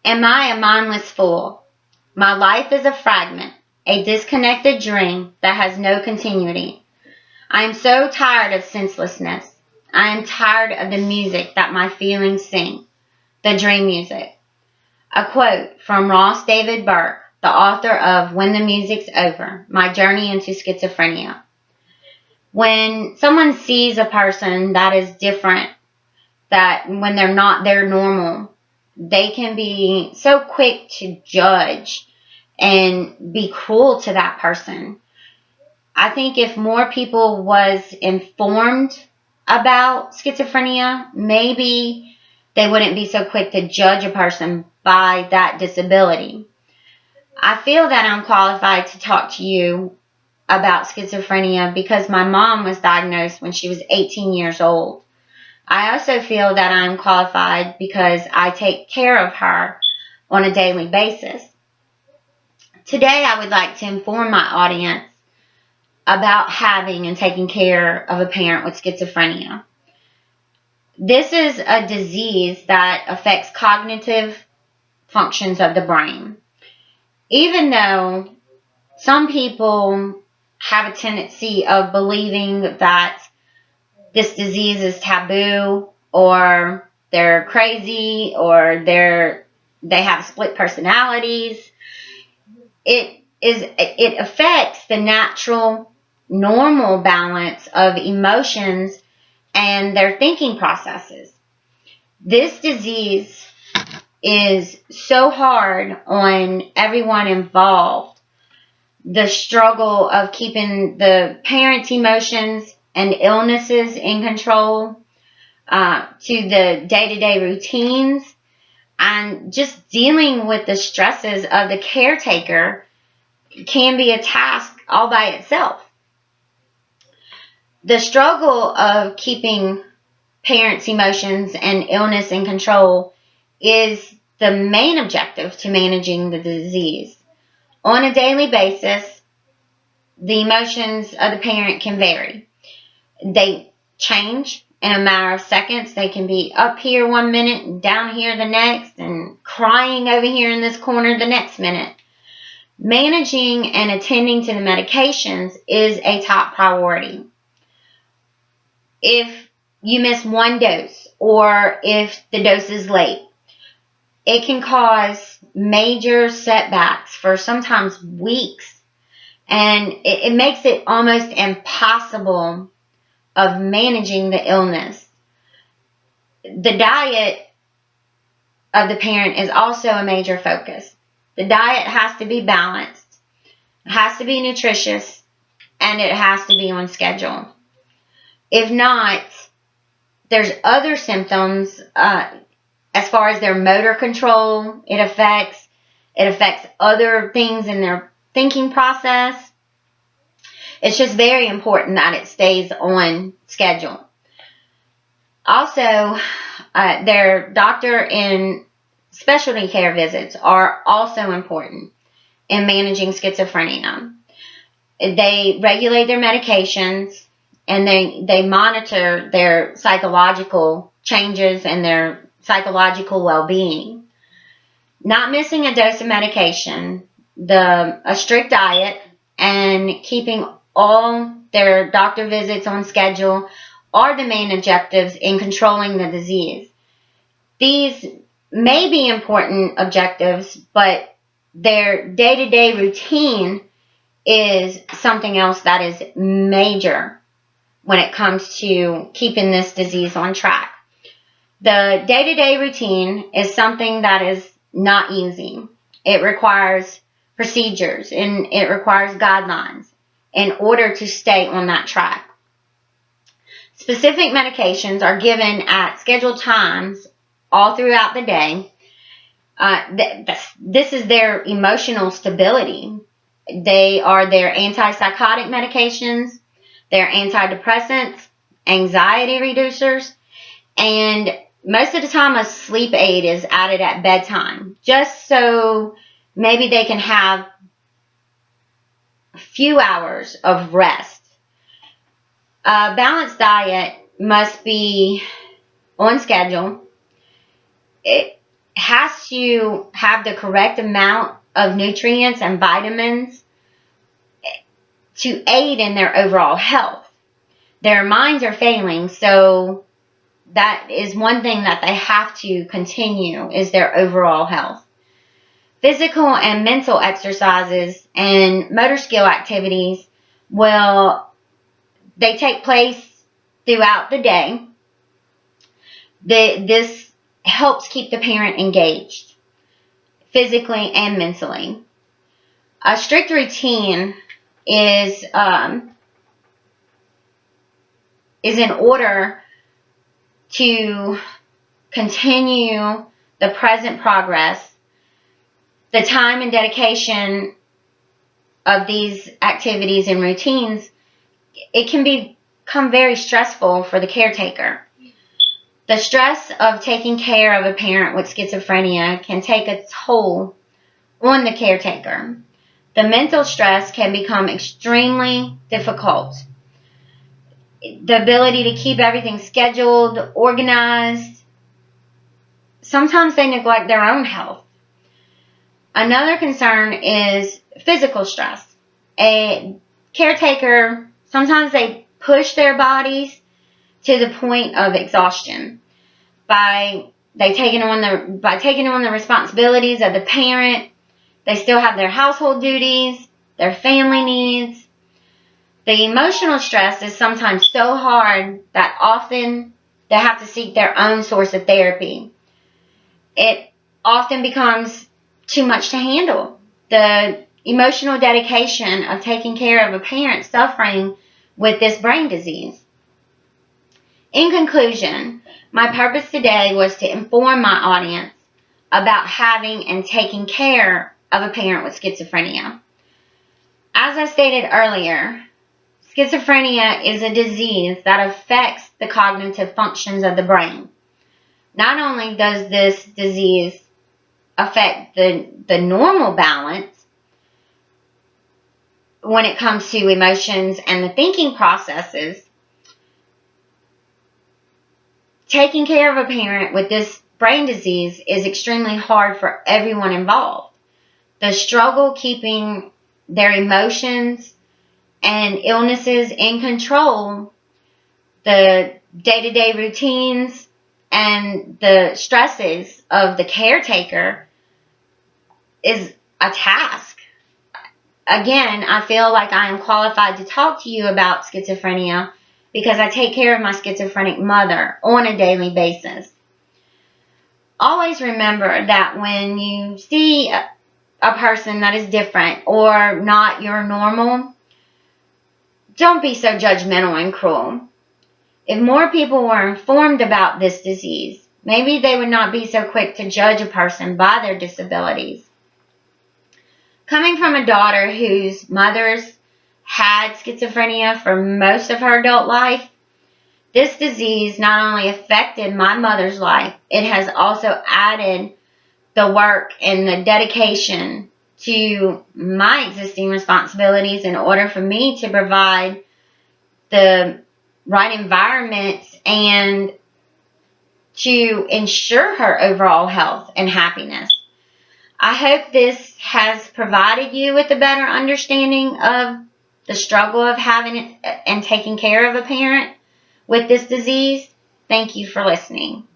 Am I a mindless fool? My life is a fragment, a disconnected dream that has no continuity. I am so tired of senselessness. I am tired of the music that my feelings sing, the dream music. A quote from Ross David Burke, the author of When the Music's Over, My Journey into Schizophrenia. When someone sees a person that is different, that when they're not their normal, they can be so quick to judge and be cruel to that person. I think if more people was informed about schizophrenia, maybe they wouldn't be so quick to judge a person by that disability. I feel that I'm qualified to talk to you about schizophrenia because my mom was diagnosed when she was 18 years old. I also feel that I'm qualified because I take care of her on a daily basis. Today, I would like to inform my audience about having and taking care of a parent with schizophrenia. This is a disease that affects cognitive functions of the brain. Even though some people have a tendency of believing that this disease is taboo, or they're crazy, or they have split personalities, it affects the natural, normal balance of emotions and their thinking processes. This disease is so hard on everyone involved. The struggle of keeping the parents' emotions and illnesses in control, to the day-to-day routines, and just dealing with the stresses of the caretaker can be a task all by itself. The struggle of keeping parents' emotions and illness in control is the main objective to managing the disease. On a daily basis, the emotions of the parent can vary. They change in a matter of seconds. They can be up here one minute and down here the next, and crying over here in this corner the next minute. Managing and attending to the medications is a top priority. If you miss one dose, or if the dose is late, it can cause major setbacks for sometimes weeks, and it makes it almost impossible of managing the illness. The diet of the parent is also a major focus. The diet has to be balanced, it has to be nutritious, and it has to be on schedule. If not, there's other symptoms as far as their motor control. It affects other things in their thinking process. It's just very important that it stays on schedule. Also, their doctor and specialty care visits are also important in managing schizophrenia. They regulate their medications, and they monitor their psychological changes and their psychological well-being. Not missing a dose of medication, a strict diet, and keeping all their doctor visits on schedule are the main objectives in controlling the disease. These may be important objectives, but their day-to-day routine is something else that is major when it comes to keeping this disease on track. The day-to-day routine is something that is not easy. It requires procedures, and it requires guidelines in order to stay on that track. Specific medications are given at scheduled times all throughout the day. This is their emotional stability. They are their antipsychotic medications, their antidepressants, anxiety reducers, and most of the time a sleep aid is added at bedtime, just so maybe they can have a few hours of rest. A balanced diet must be on schedule. It has to have the correct amount of nutrients and vitamins to aid in their overall health. Their minds are failing, so that is one thing that they have to continue, is their overall health. Physical and mental exercises and motor skill activities they take place throughout the day. This helps keep the parent engaged, physically and mentally. A strict routine is in order to continue the present progress. The time and dedication of these activities and routines, it can become very stressful for the caretaker. The stress of taking care of a parent with schizophrenia can take a toll on the caretaker. The mental stress can become extremely difficult. The ability to keep everything scheduled, organized. Sometimes they neglect their own health. Another concern is physical stress. A caretaker, sometimes they push their bodies to the point of exhaustion by taking on the responsibilities of the parent. They still have their household duties, their family needs. The emotional stress is sometimes so hard that often they have to seek their own source of therapy. It often becomes too much to handle. The emotional dedication of taking care of a parent suffering with this brain disease. In conclusion, my purpose today was to inform my audience about having and taking care of a parent with schizophrenia. As I stated earlier, schizophrenia is a disease that affects the cognitive functions of the brain. Not only does this disease affect the normal balance when it comes to emotions and the thinking processes, taking care of a parent with this brain disease is extremely hard for everyone involved. The struggle keeping their emotions and illnesses in control, the day-to-day routines, and the stresses of the caretaker is a task. Again, I feel like I am qualified to talk to you about schizophrenia because I take care of my schizophrenic mother on a daily basis. Always remember that when you see a person that is different or not your normal, don't be so judgmental and cruel. If more people were informed about this disease, maybe they would not be so quick to judge a person by their disabilities. Coming from a daughter whose mother's had schizophrenia for most of her adult life, this disease not only affected my mother's life, it has also added the work and the dedication to my existing responsibilities in order for me to provide the right environment and to ensure her overall health and happiness. I hope this has provided you with a better understanding of the struggle of having and taking care of a parent with this disease. Thank you for listening.